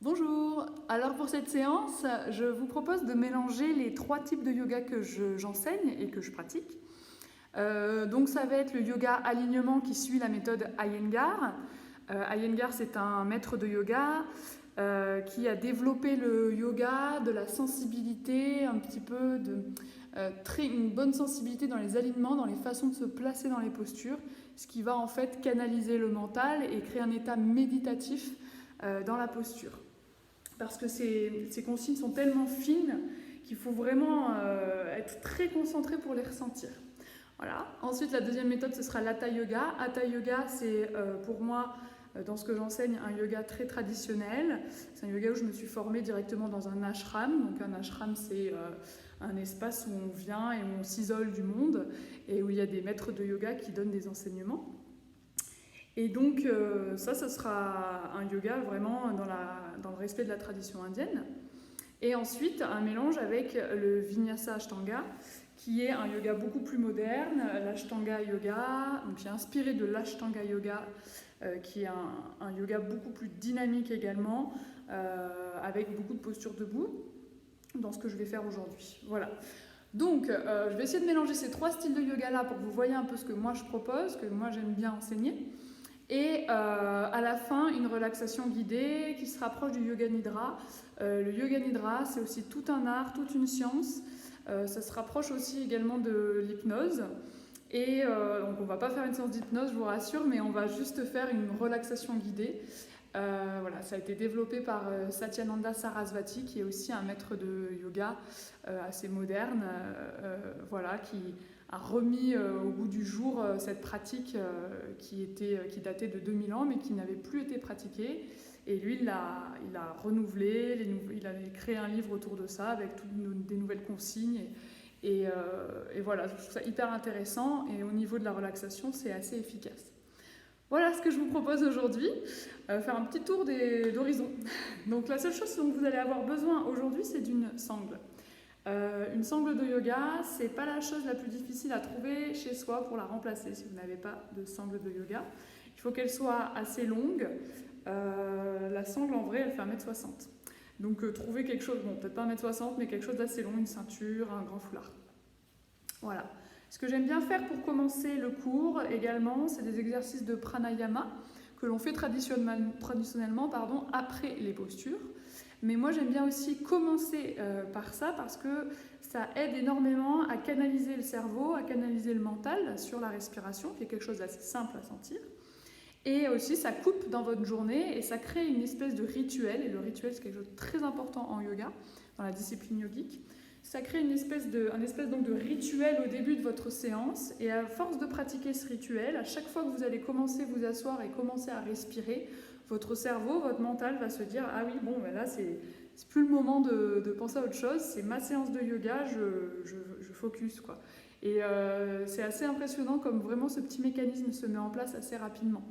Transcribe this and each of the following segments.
Bonjour, alors pour cette séance, je vous propose de mélanger les trois types de yoga que j'enseigne et que je pratique. Donc ça va être le yoga alignement qui suit la méthode Iyengar. Iyengar, c'est un maître de yoga qui a développé le yoga, de la sensibilité, un petit peu une bonne sensibilité dans les alignements, dans les façons de se placer dans les postures, ce qui va en fait canaliser le mental et créer un état méditatif dans la posture. Parce que ces consignes sont tellement fines qu'il faut vraiment être très concentré pour les ressentir. Voilà. Ensuite, la deuxième méthode, ce sera l'Hatha Yoga. Hatha Yoga, c'est pour moi, dans ce que j'enseigne, un yoga très traditionnel. C'est un yoga où je me suis formée directement dans un ashram. Donc un ashram, c'est un espace où on vient et où on s'isole du monde et où il y a des maîtres de yoga qui donnent des enseignements. Et donc ça sera un yoga vraiment dans le respect de la tradition indienne. Et ensuite, un mélange avec le Vinyasa Ashtanga, qui est un yoga beaucoup plus moderne, l'Ashtanga Yoga, donc qui est inspiré de l'Ashtanga Yoga, qui est un yoga beaucoup plus dynamique également, avec beaucoup de postures debout, dans ce que je vais faire aujourd'hui. Voilà. Donc, je vais essayer de mélanger ces trois styles de yoga-là pour que vous voyez un peu ce que moi je propose, que moi j'aime bien enseigner. Et à la fin, une relaxation guidée qui se rapproche du Yoga Nidra. Le Yoga Nidra, c'est aussi tout un art, toute une science. Ça se rapproche aussi également de l'hypnose. Et donc on ne va pas faire une séance d'hypnose, je vous rassure, mais on va juste faire une relaxation guidée. Voilà, ça a été développé par Satyananda Sarasvati, qui est aussi un maître de yoga assez moderne, voilà, qui a remis au goût du jour cette pratique qui datait de 2000 ans mais qui n'avait plus été pratiquée. Et lui, il l'a renouvelé, il a créé un livre autour de ça avec des nouvelles consignes. Et voilà, je trouve ça hyper intéressant et au niveau de la relaxation, c'est assez efficace. Voilà ce que je vous propose aujourd'hui, faire un petit tour d'horizon. Donc la seule chose dont vous allez avoir besoin aujourd'hui, c'est d'une sangle. Une sangle de yoga, c'est pas la chose la plus difficile à trouver chez soi pour la remplacer si vous n'avez pas de sangle de yoga. Il faut qu'elle soit assez longue. La sangle en vrai, elle fait 1m60. Donc trouvez quelque chose, bon peut-être pas 1m60, mais quelque chose d'assez long, une ceinture, un grand foulard. Voilà. Ce que j'aime bien faire pour commencer le cours également, c'est des exercices de pranayama que l'on fait traditionnellement après les postures. Mais moi j'aime bien aussi commencer par ça parce que ça aide énormément à canaliser le cerveau, à canaliser le mental sur la respiration, qui est quelque chose d'assez simple à sentir. Et aussi ça coupe dans votre journée et ça crée une espèce de rituel. Et le rituel c'est quelque chose de très important en yoga, dans la discipline yogique. Ça crée un espèce donc de rituel au début de votre séance et à force de pratiquer ce rituel, à chaque fois que vous allez commencer à vous asseoir et commencer à respirer, votre cerveau, votre mental va se dire « Ah oui, bon, ben là, c'est plus le moment de penser à autre chose, c'est ma séance de yoga, je focus. » quoi. Et c'est assez impressionnant comme vraiment ce petit mécanisme se met en place assez rapidement.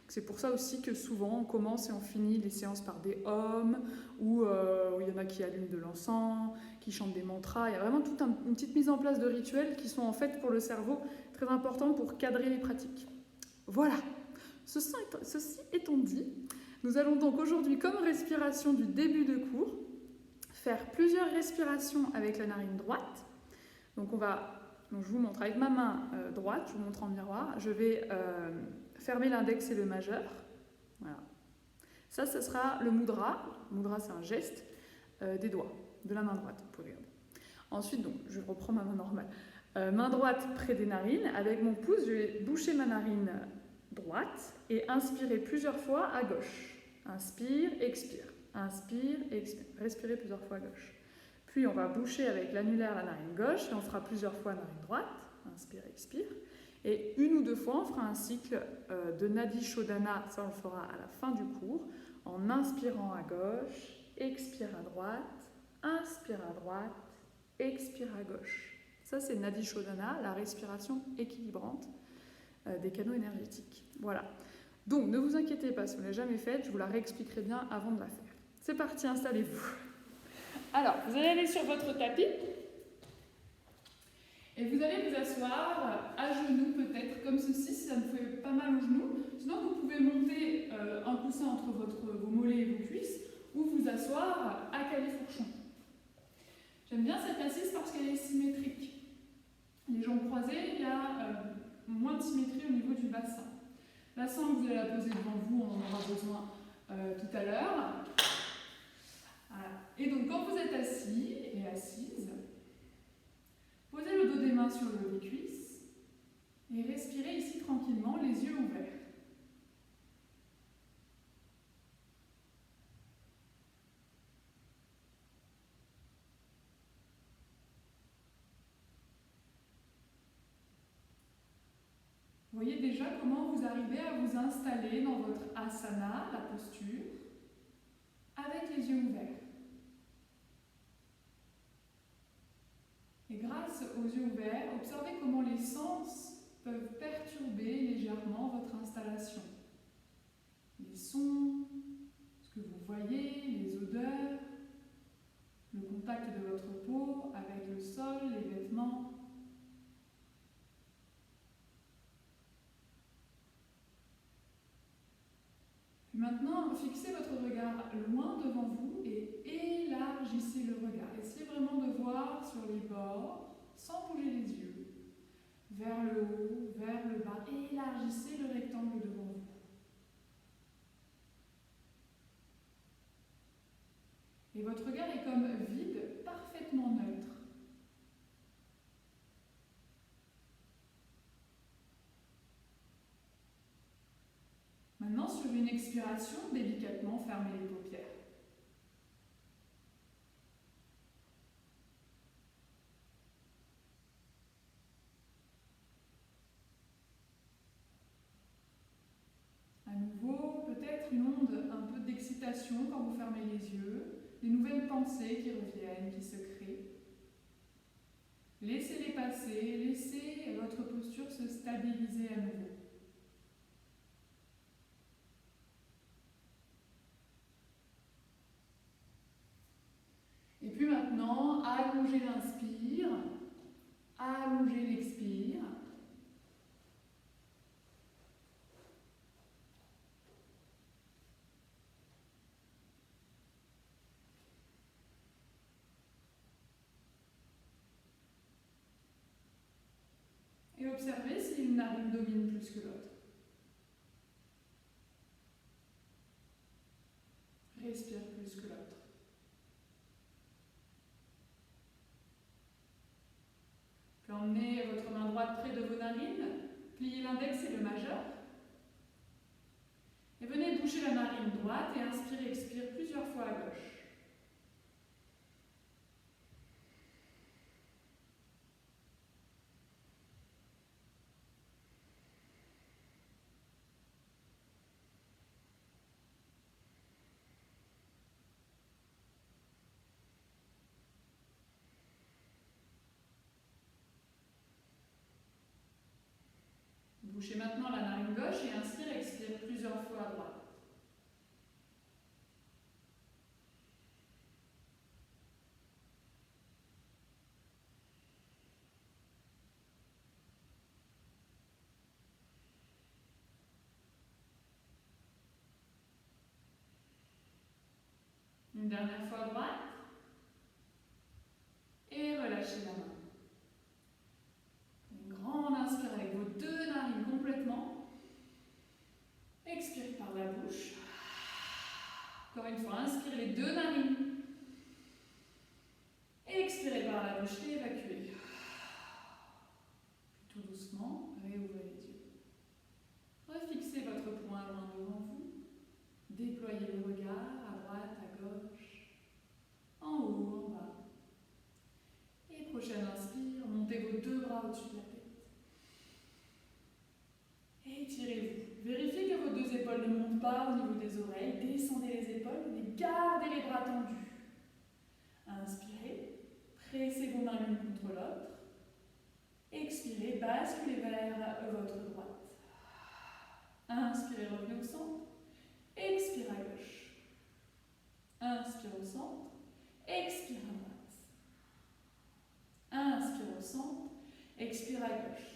C'est pour ça aussi que souvent on commence et on finit les séances par des ohms, où il y en a qui allument de l'encens, qui chantent des mantras. Il y a vraiment toute une petite mise en place de rituels qui sont en fait pour le cerveau très importants pour cadrer les pratiques. Voilà. Ceci étant dit, nous allons donc aujourd'hui, comme respiration du début de cours, faire plusieurs respirations avec la narine droite. Donc je vous montre avec ma main droite, je vous montre en miroir, je vais fermer l'index et le majeur. Voilà. Ça sera le mudra. Le mudra, c'est un geste des doigts, de la main droite. Vous pouvez regarder. Ensuite, donc, je reprends ma main normale. Main droite près des narines. Avec mon pouce, je vais boucher ma narine droite et inspirer plusieurs fois à gauche. Inspire, expire. Inspire, expire. Respirez plusieurs fois à gauche. Puis on va boucher avec l'annulaire la narine gauche et on fera plusieurs fois narine droite. Inspire, expire. Et une ou deux fois, on fera un cycle de Nadi Shodhana, ça on le fera à la fin du cours, en inspirant à gauche, expire à droite, inspire à droite, expire à gauche. Ça c'est Nadi Shodhana, la respiration équilibrante des canaux énergétiques. Voilà. Donc ne vous inquiétez pas si vous ne l'avez jamais faite, je vous la réexpliquerai bien avant de la faire. C'est parti, installez-vous. Alors, vous allez aller sur votre tapis. Et vous allez vous asseoir à genoux peut-être, comme ceci, si ça vous fait pas mal aux genoux. Sinon, vous pouvez monter un coussin entre vos mollets et vos cuisses, ou vous croisée, il y a moins de symétrie au niveau du bassin. La sangle, vous allez la poser devant vous, on en aura besoin tout à l'heure. Voilà. Et donc, quand vous êtes assis et assise, posez le dos des mains sur le haut des cuisses et respirez ici tranquillement, les yeux ouverts. Voyez déjà comment vous arrivez à vous installer dans votre asana, la posture, avec les yeux ouverts. Et grâce aux yeux ouverts, observez comment les sens peuvent perturber légèrement votre installation. Les sons, ce que vous voyez, les odeurs, le contact de votre peau avec le sol, les vêtements. Puis maintenant, fixez votre regard loin devant vous et élargissez le regard. Essayez vraiment de voir sur les bords, sans bouger les yeux, vers le haut, vers le bas. Élargissez le rectangle devant vous. Et votre regard est comme vide, parfaitement neutre. Maintenant, sur une expiration, délicatement fermez les paupières. À nouveau, peut-être une onde un peu d'excitation quand vous fermez les yeux, des nouvelles pensées qui reviennent, qui se créent. Laissez-les passer, laissez votre posture se stabiliser à nouveau. Et puis maintenant, allongez l'inspire, allongez l'expire. Et observez si une narine domine plus que l'autre. Respire plus que l'autre. Puis emmenez votre main droite près de vos narines, pliez l'index et le majeur. Et venez boucher la narine droite et inspirez, expire plusieurs fois à gauche. Bouchez maintenant la narine gauche et inspire, expire plusieurs fois à droite. Une dernière fois à droite. Et relâchez la main. Une grande inspire avec vos deux narines complètement. Expire par la bouche. Encore une fois, inspire les deux narines. Expirez par la bouche et évacuez. Tout doucement, réouvrez les yeux. Refixez votre poing loin devant vous. Déployez le regard à droite, à gauche, en haut, en bas. Et prochaine inspire, montez vos deux bras au-dessus de la tête. Étirez-vous. Vérifiez que vos deux épaules ne montent pas au niveau des oreilles. Descendez les épaules, mais gardez les bras tendus. Inspirez, pressez vos mains l'une contre l'autre. Expirez, basculez vers votre droite. Inspirez, revenez au centre. Expire à gauche. Inspire au centre. Expire à droite. Inspire au centre. Expire à gauche.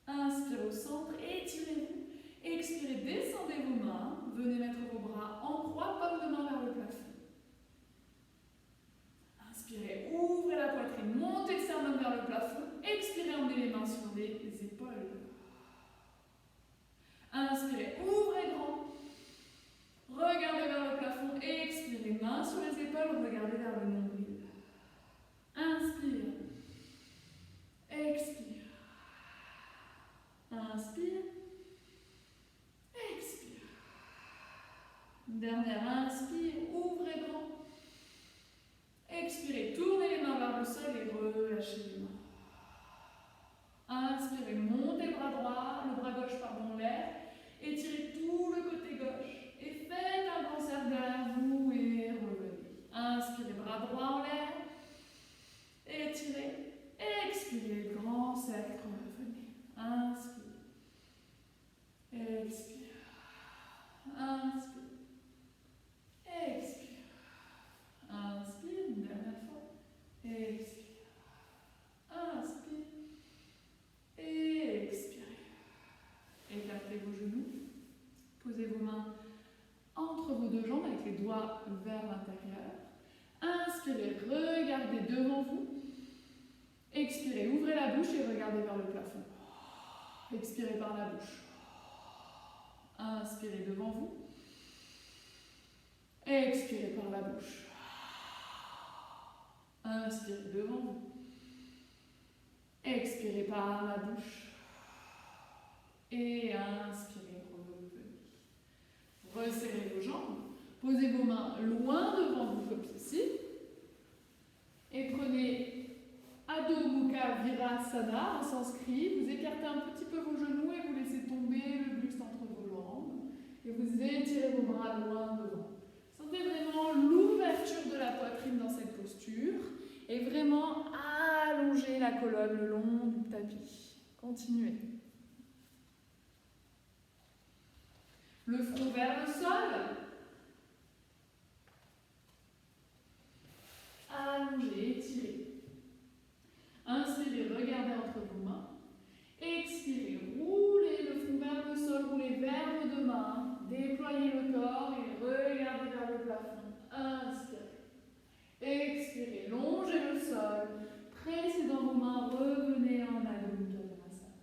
Inspire au centre. Étirez-vous. Expirez, descendez vos mains. Venez mettre vos bras en croix, paume de main vers le plafond. Inspirez, ouvrez la poitrine, montez le sternum vers le plafond. Expirez, sol, regardez vers le nombril. Inspire. Expire. Inspire. Expire. Dernière inspire, ouvrez grand. Expirez, tournez les mains vers le sol et relâchez les mains. Inspirez, montez le bras droit, le bras gauche en l'air. Étirez tout le côté gauche. Et faites un grand cercle derrière vous et revenez. Inspirez, bras droit en l'air. Étirez. Expirez, grand cercle, revenez. Inspire. Expire. Inspire. Expire. Inspire, une dernière fois. Expire. Inspire. Et expirez. Écartez vos genoux. Posez vos mains entre vos deux jambes avec les doigts vers l'intérieur. Inspirez, regardez devant vous. Expirez, ouvrez la bouche et regardez vers le plafond. Expirez par la bouche. Inspirez devant vous. Expirez par la bouche. Inspirez devant vous. Expirez par la bouche. Et inspirez, revenez. Resserrez vos jambes. Posez vos mains loin devant vous comme ceci. Et prenez Adho Mukha Virasana en sanskrit. Vous écartez un petit peu vos genoux et vous laissez tomber le buste entre vos jambes. Et vous étirez vos bras loin devant. Sentez vraiment l'ouverture de la poitrine dans cette posture. Et vraiment allonger la colonne le long du tapis. Continuez. Le front vers le sol. Allongez, étirez. Inspirez, regardez entre vos mains. Expirez, roulez le front vers le sol, roulez vers vos deux mains. Déployez le corps et regardez vers le plafond. Inspirez. Expirez, longez le sol. Pressez dans vos mains, revenez en Adho Mukha Virasana.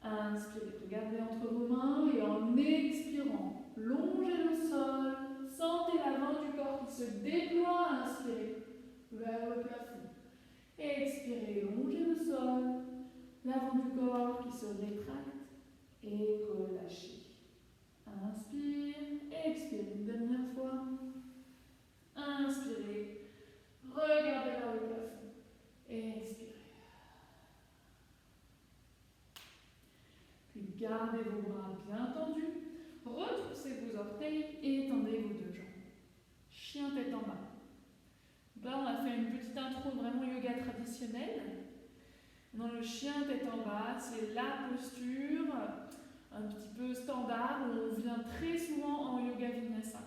Inspirez, regardez entre vos mains et en expirant, longez le sol. Sentez l'avant du corps qui se déploie. Inspirez vers le plafond. Expirez, longez le sol. L'avant du corps qui se rétracte et relâchez. Inspire, expire une dernière fois. Inspirez, regardez vers le plafond. Expirez. Puis gardez vos bras bien tendus. Retroussez vos orteils et étendez vos deux jambes. Chien tête en bas. Là, on a fait une petite intro vraiment yoga traditionnelle. Dans le chien tête en bas, c'est la posture un petit peu standard où on vient très souvent en yoga vinyasa.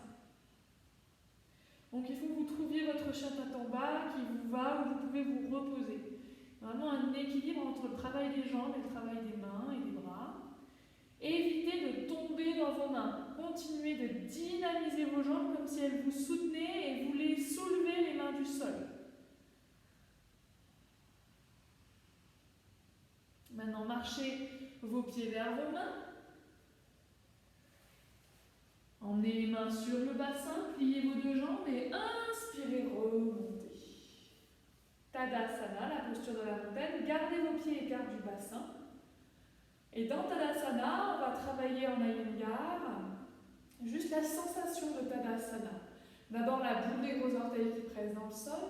Donc il faut que vous trouviez votre chien tête en bas qui vous va, où vous pouvez vous reposer. Vraiment un équilibre entre le travail des jambes et le travail des mains et des bras. Évitez de tomber dans vos mains. Continuez de dynamiser vos jambes comme si elles vous soutenaient et vous les soulevez les mains du sol. Maintenant, marchez vos pieds vers vos mains. Emmenez les mains sur le bassin, pliez vos deux jambes et inspirez, remontez. Tadasana, la posture de la montagne. Gardez vos pieds écarts du bassin. Et dans Tadasana, on va travailler en Iyengar juste la sensation de Tadasana. D'abord la boule des gros orteils qui pressent dans le sol,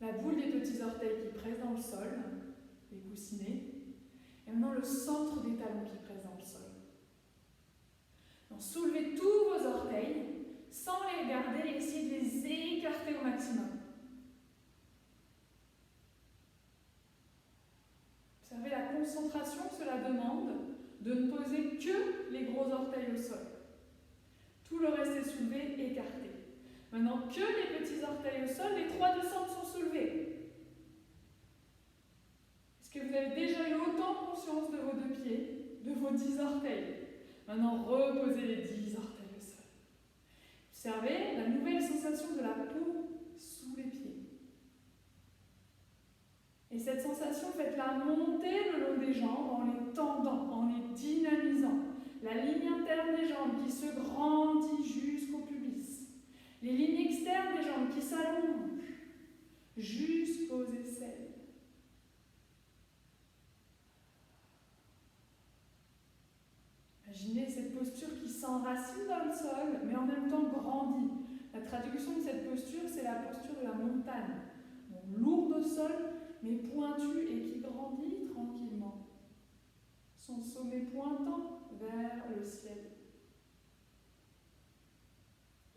la boule des petits orteils qui pressent dans le sol, les coussinets, et maintenant le centre des talons qui pressent dans le sol. Donc soulevez tous vos orteils sans les regarder et essayez de les écarter au maximum. Observez la concentration que cela demande de ne poser que les gros orteils au sol. Tout le reste est soulevé, écarté. Maintenant que les petits orteils au sol, les trois du centre sont soulevés. Est-ce que vous avez déjà eu autant conscience de vos deux pieds, de vos 10 orteils? Maintenant, reposez les 10 orteils au sol. Observez la nouvelle sensation de la peau sous les pieds. Et cette sensation, faites-la monter le long des jambes en les tendant, en les dynamisant. La ligne interne des jambes qui se grandit jusqu'au pubis. Les les jambes qui s'allongent jusqu'aux aisselles. Imaginez cette posture qui s'enracine dans le sol, mais en même temps grandit. La traduction de cette posture, c'est la posture de la montagne. Donc, lourde au sol, mais pointue et qui grandit tranquillement. Son sommet pointant vers le ciel.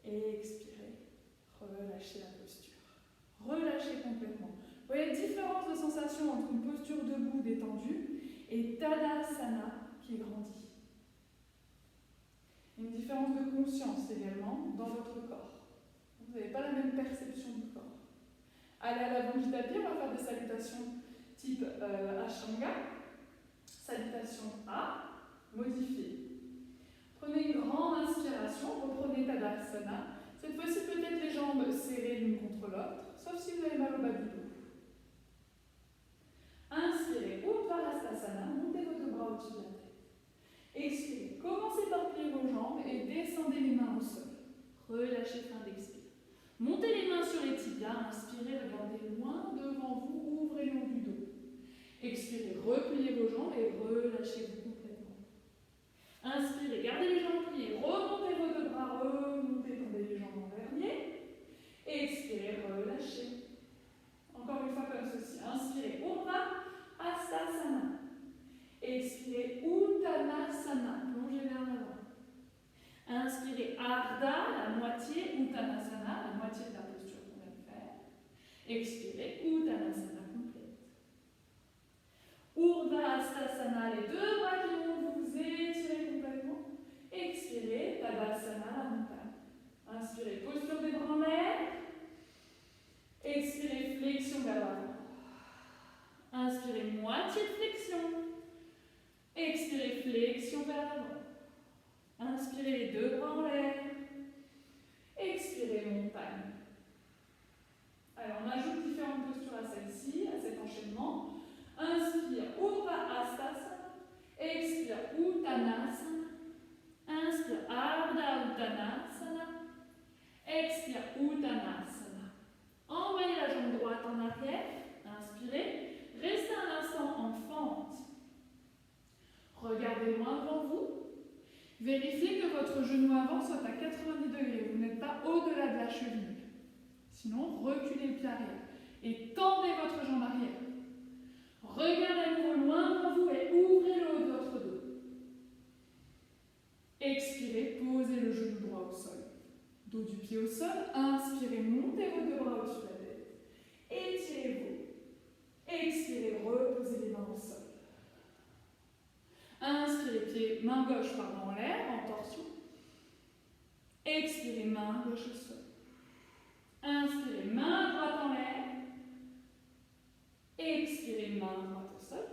Et expirez, relâchez la posture. Relâchez complètement. Vous voyez la différence de sensation entre une posture debout détendue et Tadasana qui grandit. Une différence de conscience également dans votre corps. Vous n'avez pas la même perception du corps. Allez à l'avant du tapis, on va faire des salutations type Ashtanga. Salutation A, modifiée. Prenez une grande inspiration, reprenez Tadasana. Cette fois-ci, peut-être les jambes serrées l'une contre l'autre, sauf si vous avez mal au bas du dos. Inspirez, Uttanasana, montez vos deux bras au-dessus de la tête. Expirez, commencez par plier vos jambes et descendez les mains au sol. Relâchez fin d'expire. Montez les mains sur les tibias, inspirez, regardez loin devant vous, ouvrez le haut du dos. Expirez, repliez vos jambes et relâchez-vous complètement. Inspirez, gardez les jambes pliées, remontez vos deux bras, remontez, tendez les jambes en vernier. Expirez, relâchez. Encore une fois comme ceci. Inspirez, Urdhva Hastasana. Expirez, Uttanasana, plongez vers l'avant. Inspirez, Ardha, la moitié, Uttanasana, la moitié de la posture qu'on vient de faire. Expirez, Uttanasana complète. Urdhva Hastasana, les deux bras qui vont vous étirer complètement. Expirez, Tadasana, la montagne. Inspirez, posture des bras en l'air. Expirez, flexion vers l'avant. Inspirez, moitié de flexion. Expirez, flexion vers l'avant. Inspirez les deux bras en l'air. Expirez, montagne. Alors, on ajoute différentes postures à celle-ci, à cet enchaînement. Inspire, Urdhva Hastasana. Expire, Uttanasana. Inspire, Ardha Uttanasana. Expire, Uttanasana. Envoyez la jambe droite en arrière. Inspirez. Restez un instant en fente. Regardez loin devant vous. Vérifiez que votre genou avant soit à 90 degrés. Vous n'êtes pas au-delà de la cheville. Sinon, reculez le pied arrière. Et tendez votre jambe arrière. Regardez à nouveau loin devant vous et ouvrez le haut de votre dos. Expirez, posez le genou droit au sol. Dos du pied au sol. Inspirez, montez vos deux bras au-dessus de la tête. Étirez-vous. Expirez, reposez les mains au sol. Inspirez, main gauche en l'air, en torsion. Expirez, main gauche au sol. Inspirez, main droite en l'air. Expirez, main droite au sol.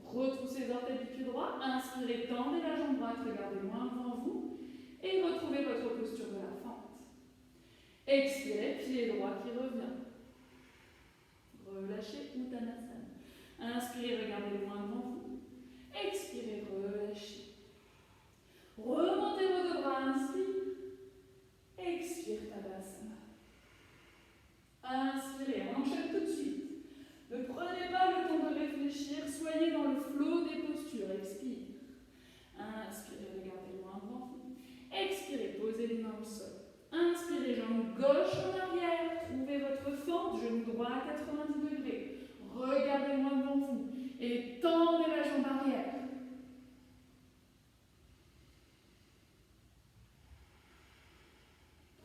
Retroussez les orteils du pied droit. Inspirez, tendez la jambe droite, regardez loin devant vous. Et retrouvez votre posture de la fente. Expirez, pied droit qui revient. Relâchez, Uttanasana. Inspirez, regardez loin devant vous. Expirez, relâchez. Remontez vos deux bras, inspire. Expire, Tadasana. Inspirez, on enchaîne tout de suite. Ne prenez pas le temps de réfléchir, soyez dans le flot des postures. Expire. Inspirez, regardez loin devant vous. Expirez, posez les mains au sol. Inspirez, jambe gauche en arrière. Trouvez votre fente, genou droit à 90 degrés. Regardez loin devant vous. Et tendez la jambe arrière.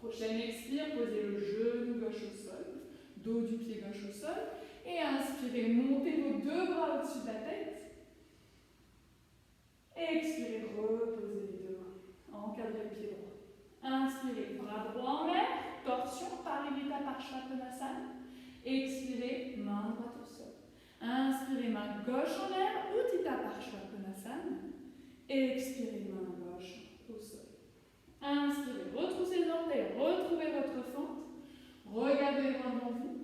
Prochaine expire, posez le genou gauche au sol. Dos du pied gauche au sol. Et inspirez, montez vos deux bras au-dessus de la tête. Expirez, reposez les deux bras. Encadrez le pied droit. Inspirez, bras droit en l'air. Torsion, Parivrtta Parshvakonasana. Expirez, main droite au sol. Inspirez, main gauche en l'air. Utthita Parshvakonasana. Expirez, main gauche au sol. Inspirez, retroussez les orteils, retrouvez votre fente. Regardez loin devant vous.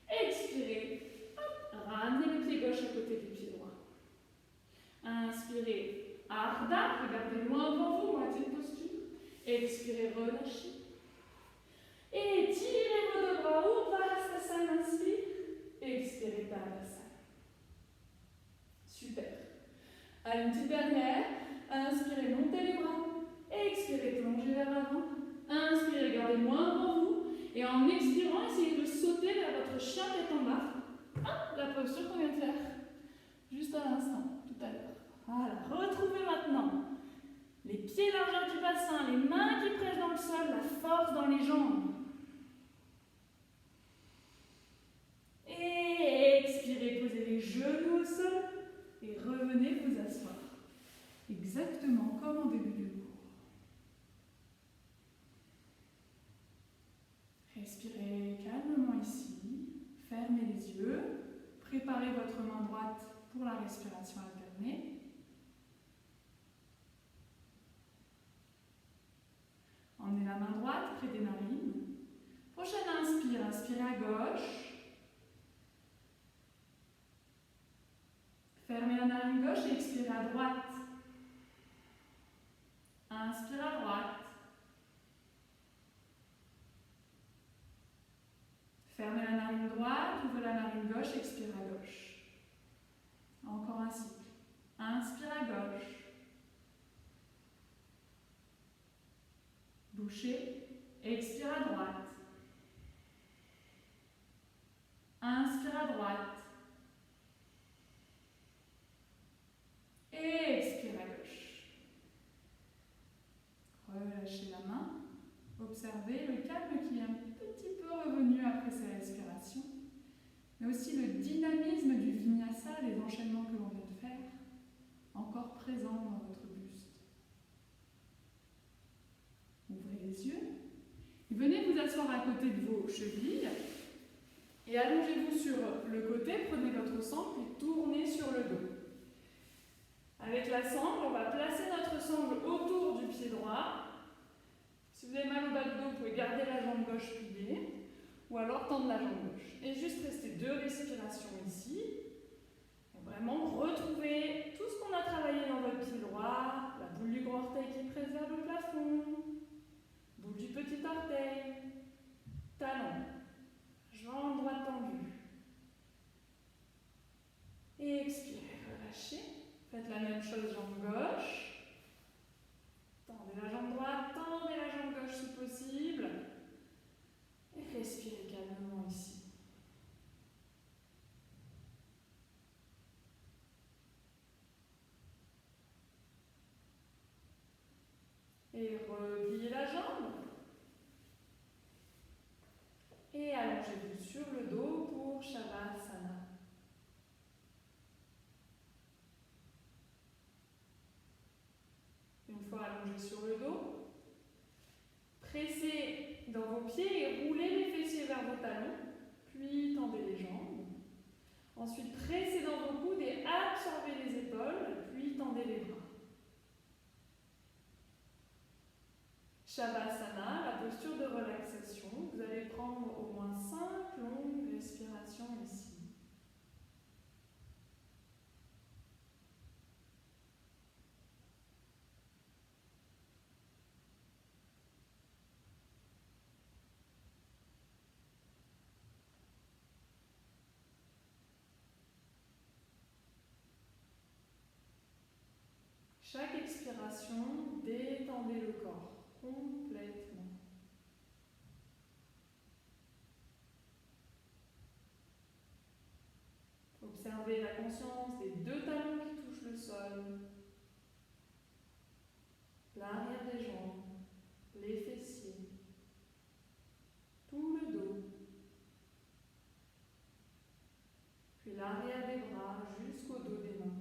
Expirez, ramenez le pied gauche à côté du pied droit. Inspirez, Ardha, regardez loin devant vous, moitié de posture. Expirez, relâchez. Et Et en expirant, essayez de sauter vers votre chien tête en bas. Ah, la posture qu'on vient de faire juste à l'instant, tout à l'heure. Voilà, retrouvez maintenant les pieds largeur du bassin, les mains qui pressent dans le sol, la force dans les jambes. Et expirez, posez les genoux au sol et revenez vous asseoir. Exactement comme en début du cours. Respirez calmement ici, fermez les yeux, préparez votre main droite pour la respiration alternée. Emmenez la main droite près des narines. Prochaine inspire, inspirez à gauche. Fermez la narine gauche et expirez à droite. Inspire à droite. Fermez la narine droite, ouvrez la narine gauche, expirez à gauche. Encore un cycle. Inspire à gauche. Bouchez. Expire à droite. Inspire à droite. Et expire à gauche. Relâchez la main. Observez le calme qui est un petit peu revenu après ces respirations, mais aussi le dynamisme du vinyasa, les enchaînements que l'on vient de faire, encore présents dans votre buste. Ouvrez les yeux et venez vous asseoir à côté de vos chevilles et allongez-vous sur le côté, prenez votre sangle et tournez sur le dos. Avec la sangle, on va placer notre sangle autour du pied droit. Si vous avez mal au bas du dos, vous pouvez garder la jambe gauche pliée ou alors tendre la jambe gauche. Et juste rester 2 respirations ici. Et vraiment retrouver tout ce qu'on a travaillé dans votre pied droit, la boule du gros orteil qui presse vers le plafond, boule du petit orteil, talon, jambe droite tendue. Et expirez, relâchez. Faites la même chose, jambe gauche. Tendez la jambe droite, tendez la jambe gauche si possible. Et respirez calmement ici. Et repliez la jambe. Et allongez-vous sur le dos pour Shavasana. Une fois allongé sur le dos, pressez dans vos pieds et roulez les fessiers vers vos talons, puis tendez les jambes. Ensuite, pressez dans vos coudes et absorbez les épaules, puis tendez les bras. Shavasana, la posture de relaxation. Vous allez prendre au moins 5 longues respirations ici. Chaque expiration, détendez le corps complètement. Observez la conscience des 2 talons qui touchent le sol, l'arrière des jambes, les fessiers, tout le dos, puis l'arrière des bras jusqu'au dos des mains.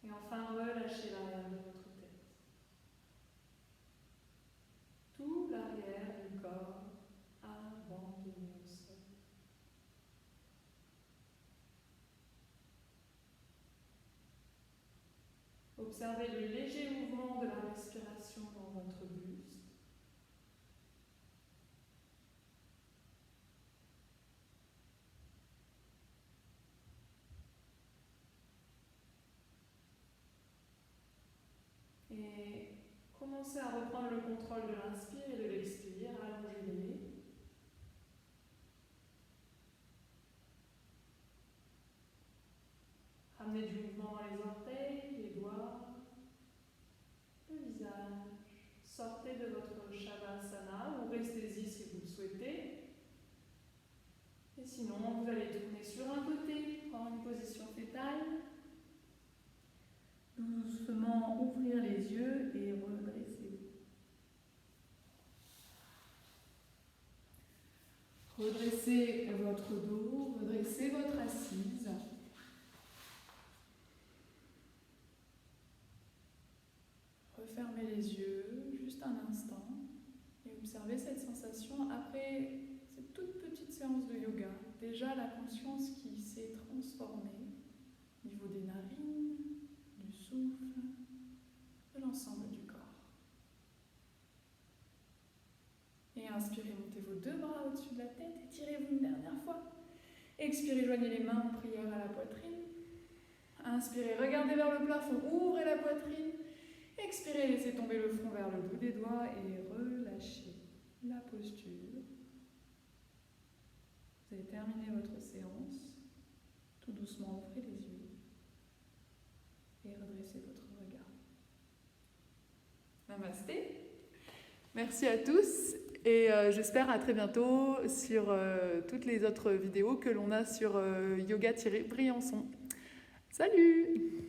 Et enfin, relâchez l'arrière de votre tête. Tout l'arrière du corps abandonné au sol. Observez le léger mouvement de la respiration dans votre buste. Et commencez à reprendre le contrôle de l'inspire et de l'expire, allongez-les. Ramenez du mouvement dans les orteils, les doigts, le visage. Sinon, vous allez tourner sur un côté, prendre une position fétale. Doucement ouvrir les yeux et redresser. Redressez votre dos, redressez votre assise. Refermez les yeux juste un instant et observez cette sensation après cette toute petite séance de yoga. Déjà la conscience qui s'est transformée au niveau des narines, du souffle, de l'ensemble du corps. Et inspirez, montez vos deux bras au-dessus de la tête, étirez-vous une dernière fois. Expirez, joignez les mains en prière à la poitrine. Inspirez, regardez vers le plafond, ouvrez la poitrine. Expirez, laissez tomber le front vers le bout des doigts et relâchez la posture. Vous avez terminé votre séance. Tout doucement, ouvrez les yeux et redressez votre regard. Namasté. Merci à tous et j'espère à très bientôt sur toutes les autres vidéos que l'on a sur Yoga-Briançon. Salut!